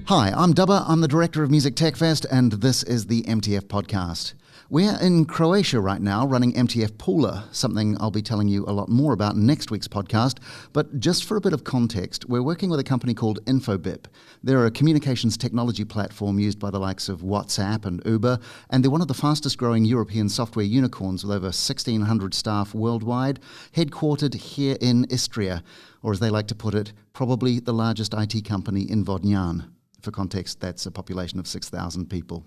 Hi, I'm Dubba. I'm the director of Music Tech Fest, and this is the MTF podcast. We're in Croatia right now running MTF Pula, something I'll be telling you a lot more about in next week's podcast. But just for a bit of context, we're working with a company called Infobip. They're a communications technology platform used by the likes of WhatsApp and Uber, and they're one of the fastest growing European software unicorns with over 1,600 staff worldwide, headquartered here in Istria, or as they like to put it, probably the largest IT company in Vodnjan. For context, that's a population of 6,000 people.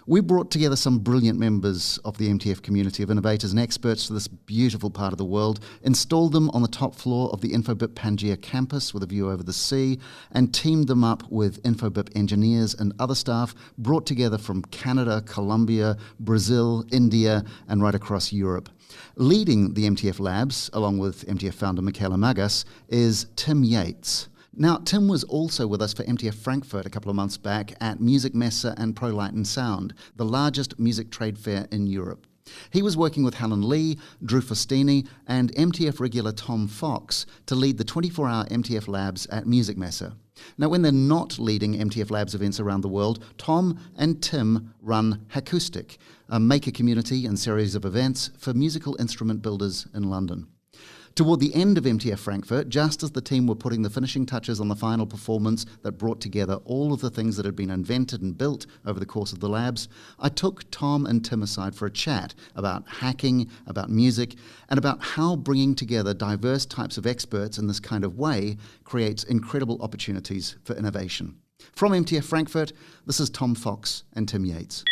We brought together some brilliant members of the MTF community of innovators and experts to this beautiful part of the world, installed them on the top floor of the Infobip Pangaea campus with a view over the sea, and teamed them up with Infobip engineers and other staff brought together from Canada, Colombia, Brazil, India, and right across Europe. Leading the MTF Labs, along with MTF founder Michaela Magas, is Tim Yates. Now, Tim was also with us for MTF Frankfurt a couple of months back at Musikmesse and Pro Light and Sound, the largest music trade fair in Europe. He was working with Helen Lee, Drew Faustini, and MTF regular Tom Fox to lead the 24-hour MTF Labs at Musikmesse. Now, when they're not leading MTF Labs events around the world, Tom and Tim run Hackoustic, a maker community and series of events for musical instrument builders in London. Toward the end of MTF Frankfurt, just as the team were putting the finishing touches on the final performance that brought together all of the things that had been invented and built over the course of the labs, I took Tom and Tim aside for a chat about hacking, about music, and about how bringing together diverse types of experts in this kind of way creates incredible opportunities for innovation. From MTF Frankfurt, this is Tom Fox and Tim Yates.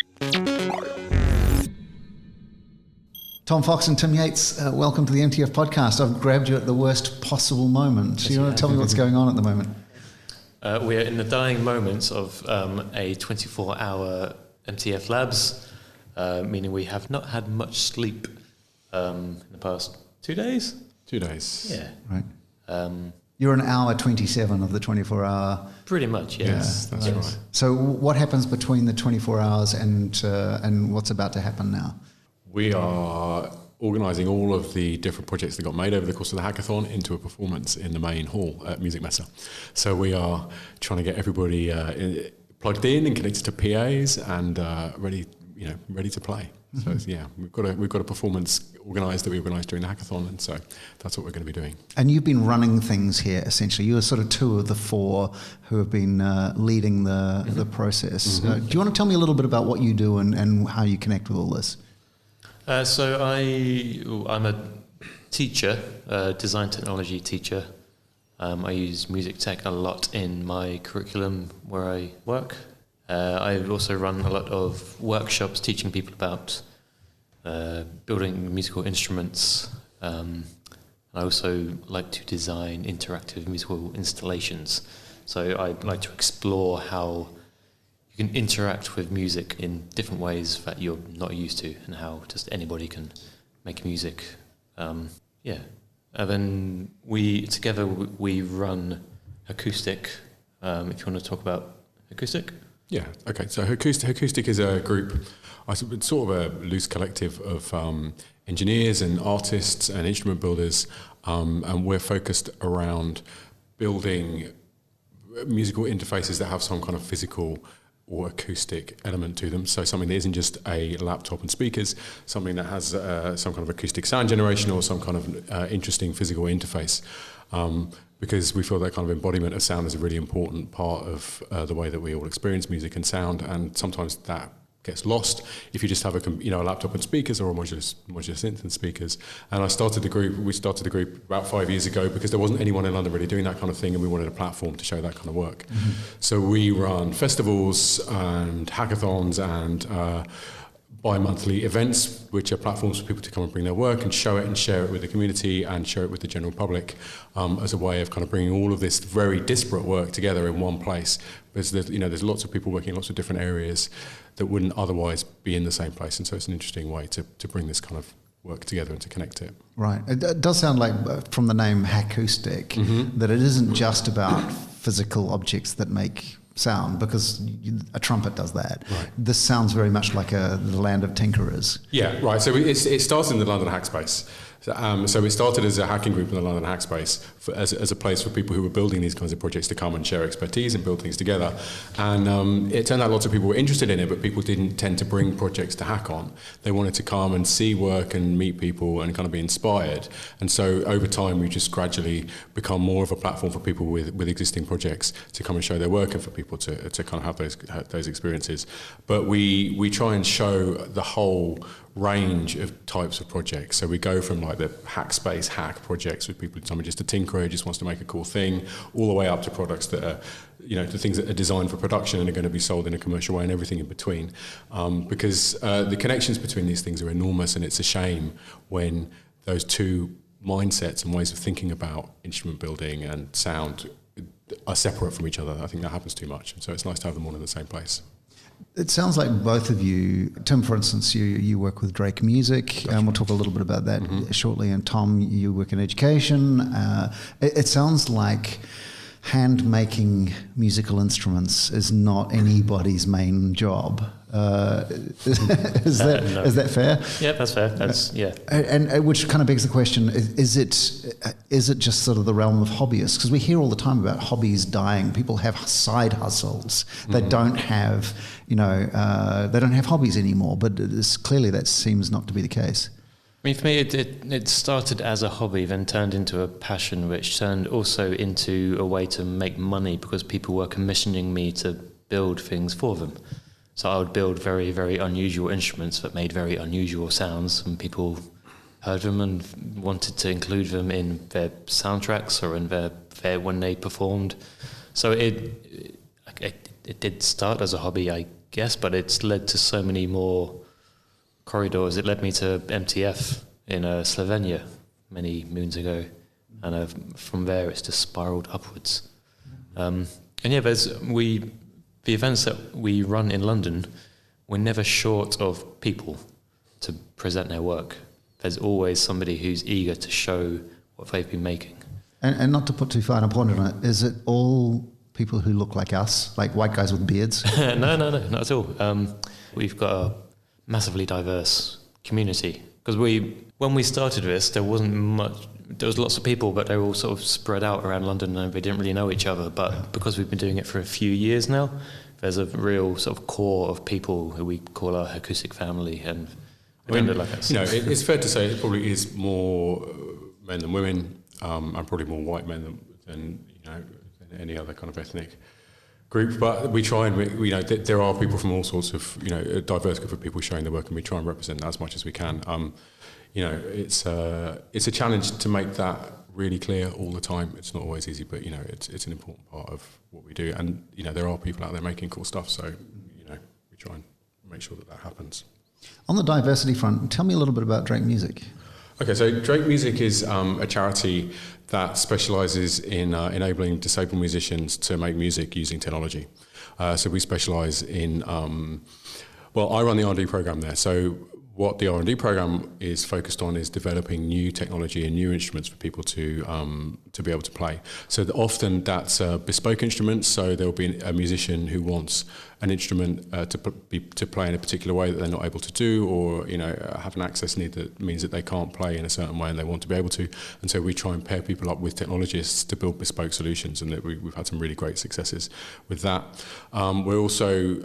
Tom Fox and Tim Yates, welcome to the MTF podcast. I've grabbed you at the worst possible moment. Yes, you want to tell me what's going on at the moment? We are in the dying moments of a 24-hour MTF Labs, meaning we have not had much sleep in the past 2 days. 2 days. Yeah. Right. You're an hour 27 of the 24-hour. Pretty much, yes. Yeah, that's right. So what happens between the 24 hours and what's about to happen now? We are organising all of the different projects that got made over the course of the hackathon into a performance in the main hall at Musikmesse. So we are trying to get everybody plugged in and connected to PAs and ready to play. Mm-hmm. So we've got a performance organised that we organised during the hackathon, and so that's what we're going to be doing. And you've been running things here essentially. You are sort of two of the four who have been leading the process. Mm-hmm. Do you want to tell me a little bit about what you do and how you connect with all this? So I'm a teacher, design technology teacher. I use music tech a lot in my curriculum where I work. I also run a lot of workshops teaching people about building musical instruments. I also like to design interactive musical installations. So I like to explore how you can interact with music in different ways that you're not used to, and how just anybody can make music. And then we run Hackoustic. If you want to talk about Hackoustic. Yeah, okay. So Hackoustic is a group, it's sort of a loose collective of engineers and artists and instrument builders, and we're focused around building musical interfaces that have some kind of physical or acoustic element to them. So something that isn't just a laptop and speakers, something that has some kind of acoustic sound generation or some kind of interesting physical interface. Because we feel that kind of embodiment of sound is a really important part of the way that we all experience music and sound, and sometimes that gets lost if you just have a laptop and speakers or a modular synth and speakers. And we started the group about 5 years ago because there wasn't anyone in London really doing that kind of thing, and we wanted a platform to show that kind of work. Mm-hmm. So we run festivals and hackathons and bi-monthly events, which are platforms for people to come and bring their work and show it and share it with the community and share it with the general public, as a way of kind of bringing all of this very disparate work together in one place. Because there's lots of people working in lots of different areas that wouldn't otherwise be in the same place, and so it's an interesting way to bring this kind of work together and to connect it. Right. It does sound like, from the name Hackoustic, mm-hmm. that it isn't just about physical objects that make sound, because a trumpet does that. Right. This sounds very much like the land of tinkerers. Yeah, right. So it started in the London Hackspace. So it started as a hacking group in the London Hackspace as a place for people who were building these kinds of projects to come and share expertise and build things together. And it turned out lots of people were interested in it, but people didn't tend to bring projects to Hack-On. They wanted to come and see work and meet people and kind of be inspired. And so over time, we just gradually become more of a platform for people with existing projects to come and show their work and for people to kind of have those experiences. But we try and show the whole range of types of projects. So we go from like the hackspace hack projects with people, someone just a tinkerer who just wants to make a cool thing, all the way up to products that are, the things that are designed for production and are going to be sold in a commercial way, and everything in between. Because the connections between these things are enormous, and it's a shame when those two mindsets and ways of thinking about instrument building and sound are separate from each other. I think that happens too much. And so it's nice to have them all in the same place. It sounds like both of you, Tim, for instance, you work with Drake Music, and we'll talk a little bit about that shortly. And Tom, you work in education. It sounds like hand-making musical instruments is not anybody's main job. Is that fair? Yeah, that's fair. That's And which kind of begs the question: is it just sort of the realm of hobbyists? Because we hear all the time about hobbies dying. People have side hustles. They don't have, they don't have hobbies anymore. But clearly, that seems not to be the case. I mean, for me, it started as a hobby, then turned into a passion, which turned also into a way to make money because people were commissioning me to build things for them. So I would build very, very unusual instruments that made very unusual sounds, and people heard them and wanted to include them in their soundtracks or in their when they performed. So it did start as a hobby, I guess, but it's led to so many more corridors. It led me to MTF in Slovenia many moons ago, and from there it's just spiraled upwards. The events that we run in London, we're never short of people to present their work. There's always somebody who's eager to show what they've been making. And not to put too fine a point on it, is it all people who look like us, like white guys with beards? No, not at all. We've got a massively diverse community. Because when we started this, there wasn't much. There was lots of people, but they were all sort of spread out around London, and they didn't really know each other. But because we've been doing it for a few years now, there's a real sort of core of people who we call our Hackoustic family, and it's fair to say it probably is more men than women, and probably more white men than any other kind of ethnic group. But we try and there are people from all sorts of a diverse group of people showing their work, and we try and represent that as much as we can. It's a challenge to make that really clear all the time. It's not always easy, but it's an important part of what we do. And there are people out there making cool stuff, so we try and make sure that happens. On the diversity front, tell me a little bit about Drake Music. Okay, so Drake Music is a charity that specialises in enabling disabled musicians to make music using technology. So we specialise in, I run the R&D program there. So what the R&D program is focused on is developing new technology and new instruments for people to be able to play. So often that's bespoke instruments. So there will be a musician who wants an instrument to play in a particular way that they're not able to do, or have an access need that means that they can't play in a certain way and they want to be able to. And so we try and pair people up with technologists to build bespoke solutions, and we've had some really great successes with that. I'm also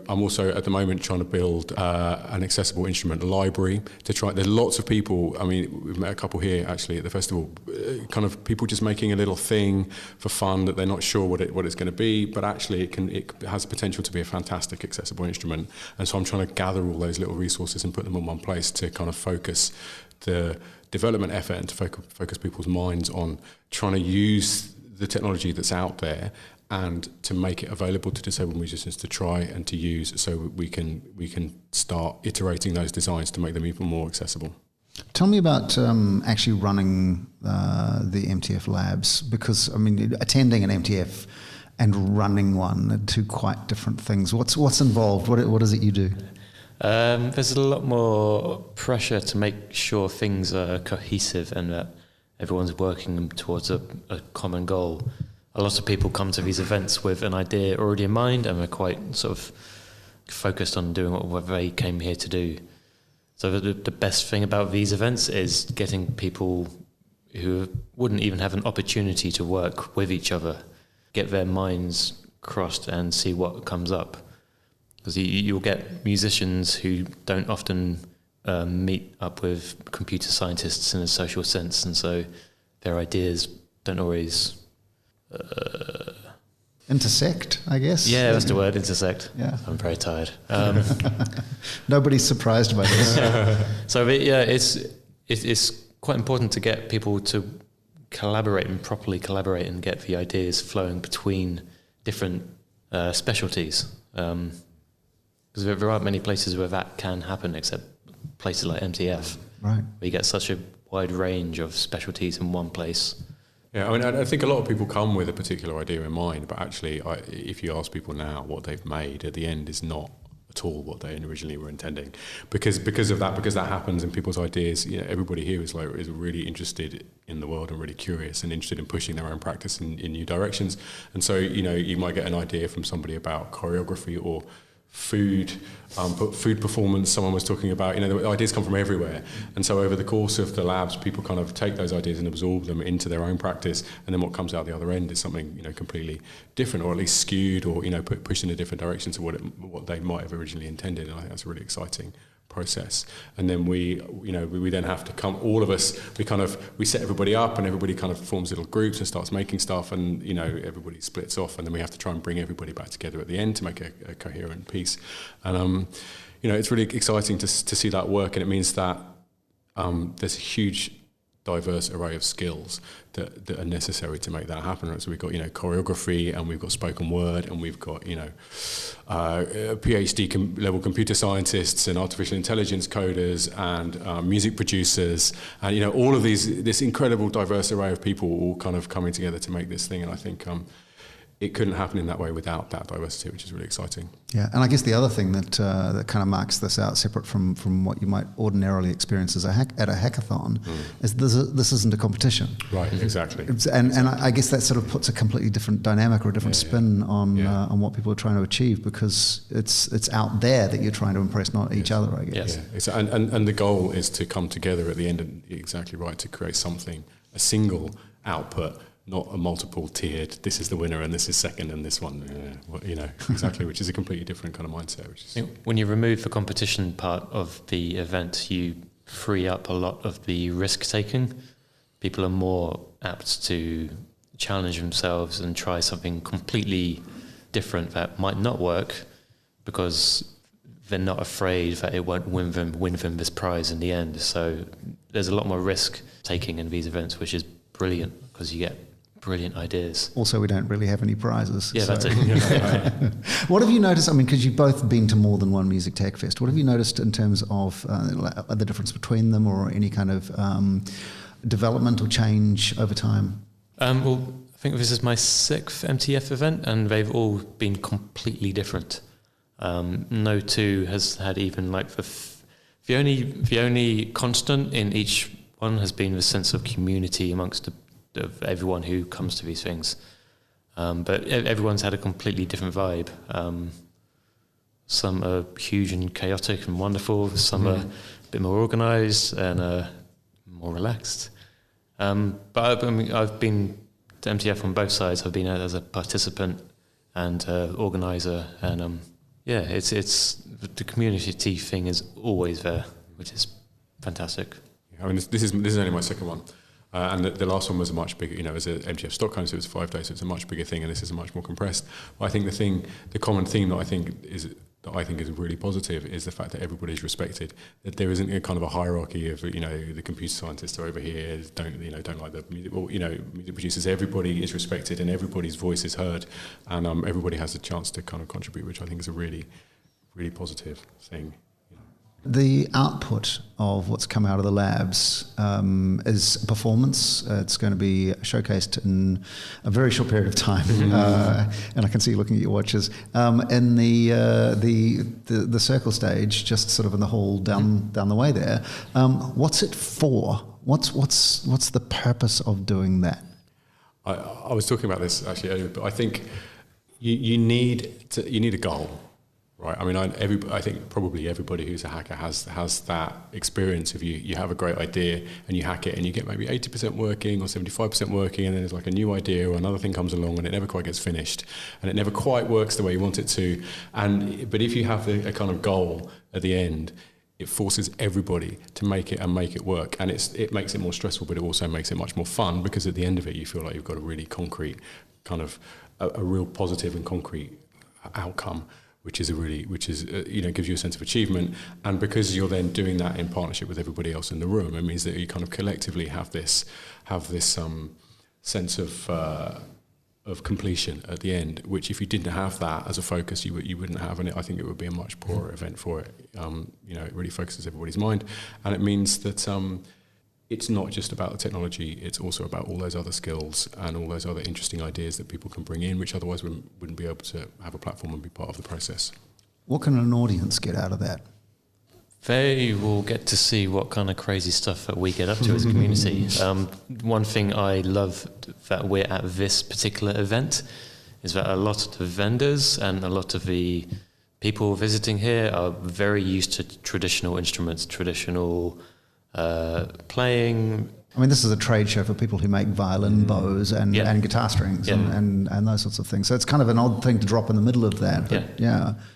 at the moment trying to build an accessible instrument library to try. There's lots of people. I mean, we've met a couple here actually at the festival. Kind of people just making a little thing for fun that they're not sure what it's going to be, but actually it has potential to be a fantastic accessible instrument. And so I'm trying to gather all those little resources and put them in one place to kind of focus the development effort and to focus people's minds on trying to use the technology that's out there and to make it available to disabled musicians to try and to use, so we can start iterating those designs to make them even more accessible. Tell me about actually running the MTF Labs, because attending an MTF and running one are two quite different things. What's involved? What is it you do? There's a lot more pressure to make sure things are cohesive and that everyone's working towards a common goal. A lot of people come to these events with an idea already in mind, and they're quite sort of focused on doing what they came here to do. So the best thing about these events is getting people who wouldn't even have an opportunity to work with each other, get their minds crossed and see what comes up. Because you'll get musicians who don't often meet up with computer scientists in a social sense, and so their ideas don't always... intersect, I guess. Yeah, that's the word, intersect. Yeah. I'm very tired. Nobody's surprised by this. So it's quite important to get people to collaborate and properly collaborate and get the ideas flowing between different specialties. Because there aren't many places where that can happen except places like MTF, right? Where you get such a wide range of specialties in one place. Yeah, I mean, I think a lot of people come with a particular idea in mind, but actually, if you ask people now what they've made, at the end is not at all what they originally were intending, because that happens in people's ideas. You know, everybody here is really interested in the world and really curious and interested in pushing their own practice in new directions. And so, you know, you might get an idea from somebody about choreography or food performance. Someone was talking about, you know, the ideas come from everywhere, and so over the course of the labs, people kind of take those ideas and absorb them into their own practice, and then what comes out the other end is something, you know, completely different, or at least skewed, or, you know, pushed in a different direction to what they might have originally intended. And I think that's a really exciting process. And then we then have to come, all of us, we set everybody up, and everybody kind of forms little groups and starts making stuff, and, you know, everybody splits off, and then we have to try and bring everybody back together at the end to make a coherent piece. And you know, it's really exciting to see that work, and it means that there's a huge diverse array of skills that are necessary to make that happen. So we've got, you know, choreography, and we've got spoken word, and we've got, you know, PhD level computer scientists and artificial intelligence coders and music producers, and, you know, all of this incredible diverse array of people all kind of coming together to make this thing. And I think it couldn't happen in that way without that diversity, which is really exciting. Yeah, and I guess the other thing that kind of marks this out, separate from what you might ordinarily experience at a hackathon, is this isn't a competition. Right, exactly. And I guess that sort of puts a completely different dynamic or a different spin on what people are trying to achieve, because it's out there that you're trying to impress, not each other, I guess. Yes. Yeah. And the goal is to come together at the end, and exactly right, to create something, a single output, not a multiple tiered, this is the winner and this is second and this one, you know, exactly, which is a completely different kind of mindset. Which is, when you remove the competition part of the event, you free up a lot of the risk taking. People are more apt to challenge themselves and try something completely different that might not work, because they're not afraid that it won't win them this prize in the end. So there's a lot more risk taking in these events, which is brilliant, because you get brilliant ideas. Also, we don't really have any prizes. Yeah, so. That's it. What have you noticed? I mean, because you've both been to more than one Music Tech Fest. What have you noticed in terms of the difference between them, or any kind of development or change over time? Well, I think this is my 6th MTF event, and they've all been completely different. No two has had even like the only constant in each one has been the sense of community amongst of everyone who comes to these things. But everyone's had a completely different vibe. Some are huge and chaotic and wonderful. Some are a bit more organised and more relaxed. But I've been to MTF on both sides. I've been as a participant and organiser, and it's the community thing is always there, which is fantastic. I mean, this is only my 2nd one. And the last one was a much bigger, you know, it was an MTF Stockholm, so it was 5 days, so it's a much bigger thing, and this is a much more compressed. But I think the common theme that I think is really positive is the fact that everybody's respected. That there isn't a kind of a hierarchy of, you know, the computer scientists are over here, don't like the music, or, you know, music producers. Everybody is respected, and everybody's voice is heard, and everybody has a chance to kind of contribute, which I think is a really, really positive thing. The output of what's come out of the labs is a performance. It's going to be showcased in a very short period of time, and I can see you looking at your watches. In the circle stage, just sort of in the hall down the way there. What's it for? What's the purpose of doing that? I was talking about this actually earlier, but I think you need a goal. right? I mean, I think probably everybody who's a hacker has that experience of you have a great idea and you hack it and you get maybe 80% working or 75% working, and then there's like a new idea or another thing comes along and it never quite gets finished and it never quite works the way you want it to. But if you have a kind of goal at the end, it forces everybody to make it work, and it makes it more stressful, but it also makes it much more fun, because at the end of it you feel like you've got a really concrete kind of a real positive and concrete outcome, which is gives you a sense of achievement. And because you're then doing that in partnership with everybody else in the room, it means that you kind of collectively have this sense of completion at the end, which if you didn't have that as a focus, you wouldn't have, and I think it would be a much poorer event for it. It really focuses everybody's mind, and it means that it's not just about the technology, it's also about all those other skills and all those other interesting ideas that people can bring in, which otherwise wouldn't be able to have a platform and be part of the process. What can an audience get out of that? They will get to see what kind of crazy stuff that we get up to as a community. One thing I love that we're at this particular event is that a lot of the vendors and a lot of the people visiting here are very used to traditional instruments, traditional playing. I mean, this is a trade show for people who make violin bows and guitar strings and those sorts of things. So it's kind of an odd thing to drop in the middle of that. But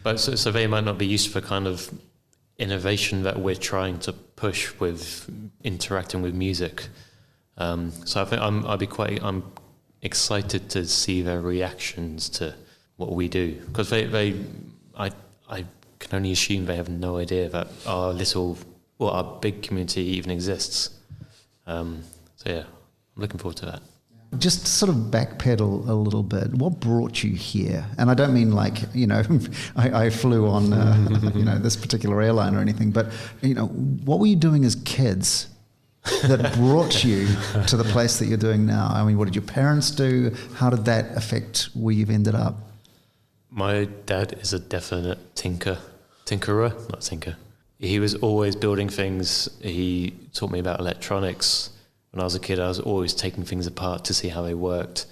But so they might not be used for kind of innovation that we're trying to push with interacting with music. So I think I'm excited to see their reactions to what we do, because I can only assume they have no idea that our big community even exists. I'm looking forward to that. Just to sort of backpedal a little bit, what brought you here? And I don't mean like, I flew on, this particular airline or anything, but, what were you doing as kids that brought you to the place that you're doing now? I mean, what did your parents do? How did that affect where you've ended up? My dad is a definite tinkerer. He was always building things. He taught me about electronics. When I was a kid, I was always taking things apart to see how they worked.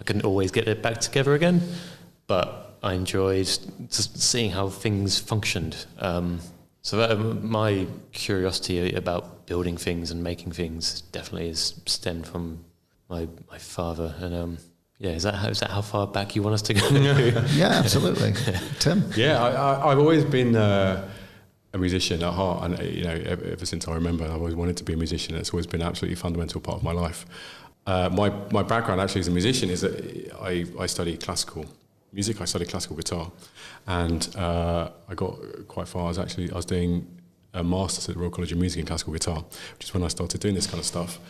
I couldn't always get it back together again, but I enjoyed just seeing how things functioned. My curiosity about building things and making things definitely is stemmed from my father. And is that how far back you want us to go? Yeah, absolutely. Tim? Yeah, I've always been a musician at heart, and ever since I remember, I've always wanted to be a musician. It's always been an absolutely fundamental part of my life. My background actually as a musician is that I studied classical music. I studied classical guitar, and I got quite far. I was doing a master's at the Royal College of Music in classical guitar, which is when I started doing this kind of stuff.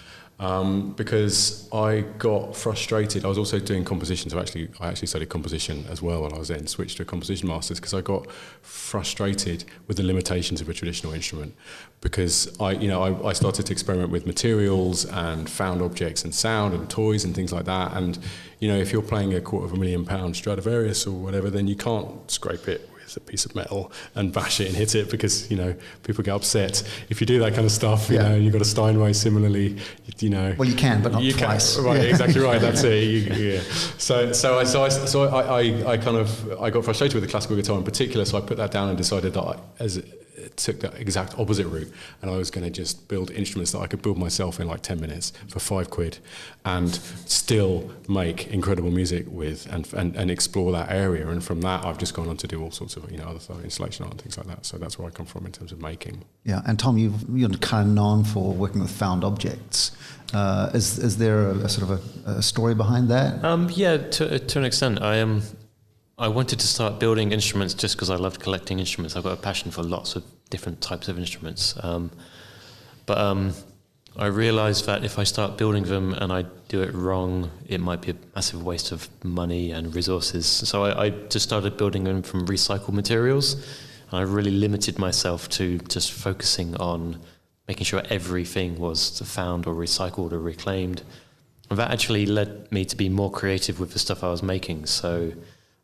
Because I got frustrated. I was also doing composition, so I actually studied composition as well while I was then switched to a composition master's, because I got frustrated with the limitations of a traditional instrument, because I started to experiment with materials and found objects and sound and toys and things like that. And if you're playing a £250,000 Stradivarius or whatever, then you can't scrape it with a piece of metal and bash it and hit it, because people get upset if you do that kind of stuff. You've got a Steinway similarly. Well, you can, but not twice. Right, exactly right. That's it. So I got frustrated with the classical guitar in particular. So I put that down and decided that took the exact opposite route, and I was going to just build instruments that I could build myself in like 10 minutes for £5 and still make incredible music with and explore that area. And from that, I've just gone on to do all sorts of other stuff, installation art and things like that. So that's where I come from in terms of making. Yeah, and Tom, you're kind of known for working with found objects. Is there a sort of a story behind that? To an extent. I wanted to start building instruments just because I loved collecting instruments. I've got a passion for lots of different types of instruments. But I realized that if I start building them and I do it wrong, it might be a massive waste of money and resources. So I just started building them from recycled materials. And I really limited myself to just focusing on making sure everything was found or recycled or reclaimed. And that actually led me to be more creative with the stuff I was making. So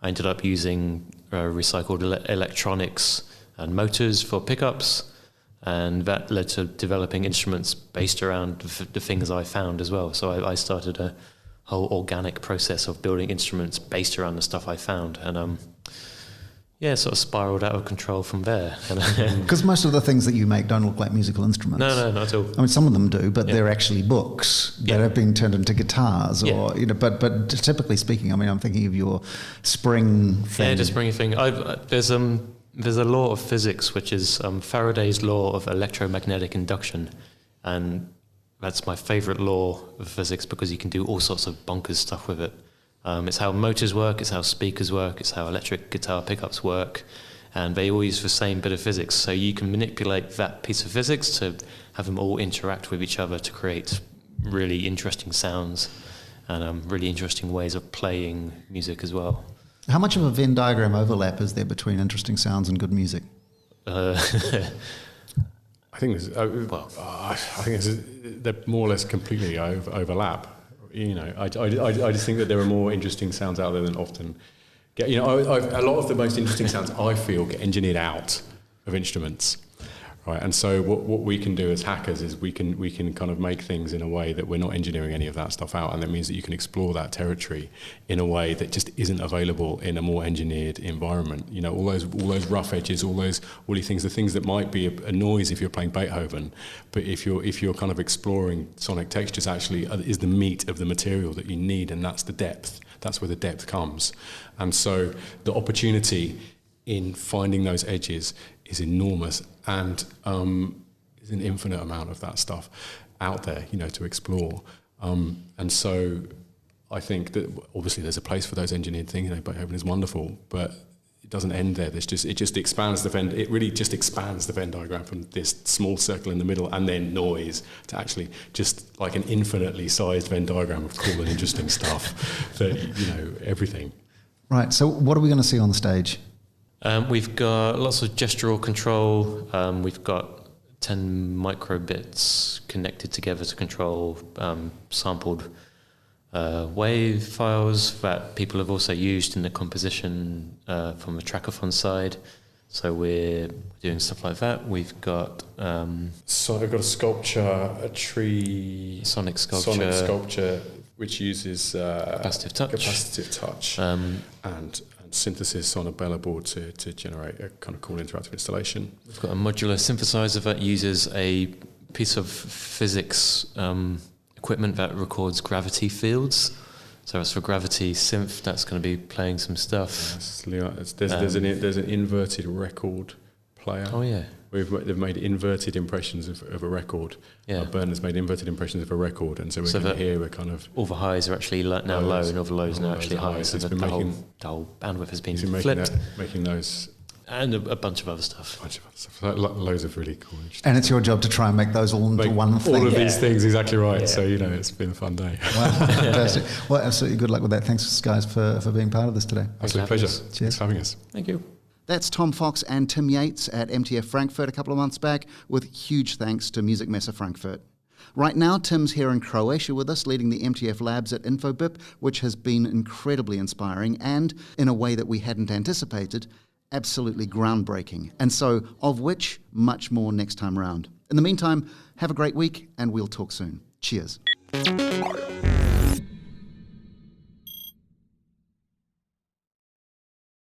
I ended up using recycled electronics and motors for pickups, and that led to developing instruments based around the things I found as well. So I started a whole organic process of building instruments based around the stuff I found, and yeah, sort of spiraled out of control from there. Because most of the things that you make don't look like musical instruments. No, not at all. I mean, some of them do, but they're actually books that have been turned into guitars, or But typically speaking, I mean, I'm thinking of your spring thing. Yeah, the spring thing. There's a law of physics which is Faraday's law of electromagnetic induction, and that's my favourite law of physics because you can do all sorts of bonkers stuff with it. It's how motors work, it's how speakers work, it's how electric guitar pickups work, and they all use the same bit of physics. So you can manipulate that piece of physics to have them all interact with each other to create really interesting sounds and really interesting ways of playing music as well. How much of a Venn diagram overlap is there between interesting sounds and good music? I think they're more or less completely overlap. You know, I just think that there are more interesting sounds out there than often get. You know, a lot of the most interesting sounds I feel get engineered out of instruments, right? And so what we can do as hackers is we can kind of make things in a way that we're not engineering any of that stuff out, and that means that you can explore that territory in a way that just isn't available in a more engineered environment. You know, all those rough edges, all these things, the things that might be a noise if you're playing Beethoven, but if you're kind of exploring sonic textures, actually is the meat of the material that you need, and that's the depth. That's where the depth comes. And so the opportunity in finding those edges is enormous, and there's an infinite amount of that stuff out there, you know, to explore. And so I think that obviously there's a place for those engineered things. You know, Beethoven is wonderful, but it doesn't end there. It just expands the Venn. It really just expands the Venn diagram from this small circle in the middle and then noise to actually just like an infinitely sized Venn diagram of cool and interesting stuff. That, you know, everything. Right. So what are we going to see on the stage? We've got lots of gestural control. We've got 10 microbits connected together to control sampled wave files that people have also used in the composition from the trackathon side. So we're doing stuff like that. We've got so I've got a sculpture, a tree, sonic sculpture, which uses capacitive touch, and synthesis on a Bella board to generate a kind of cool interactive installation. We've got a modular synthesizer that uses a piece of physics equipment that records gravity fields. So it's for gravity synth that's going to be playing some stuff. Yes, there's an inverted record player. Oh yeah. They've made inverted impressions of a record. Yeah. Bernard's made inverted impressions of a record, and so we're going to hear a kind of... All the highs are actually now low, and all the lows are now actually high, so the whole bandwidth has been flipped. Making those... And a bunch of other stuff. Loads of really cool... And it's your job to try and make those all into one thing. All of these things, exactly right. Yeah. So, you know, it's been a fun day. Wow, fantastic. Well, absolutely good luck with that. Thanks, guys, for being part of this today. Absolute pleasure. Cheers. Thanks for having us. Thank you. That's Tom Fox and Tim Yates at MTF Frankfurt a couple of months back, with huge thanks to Musikmesse Frankfurt. Right now, Tim's here in Croatia with us, leading the MTF Labs at InfoBip, which has been incredibly inspiring and, in a way that we hadn't anticipated, absolutely groundbreaking. And so, of which, much more next time round. In the meantime, have a great week, and we'll talk soon. Cheers.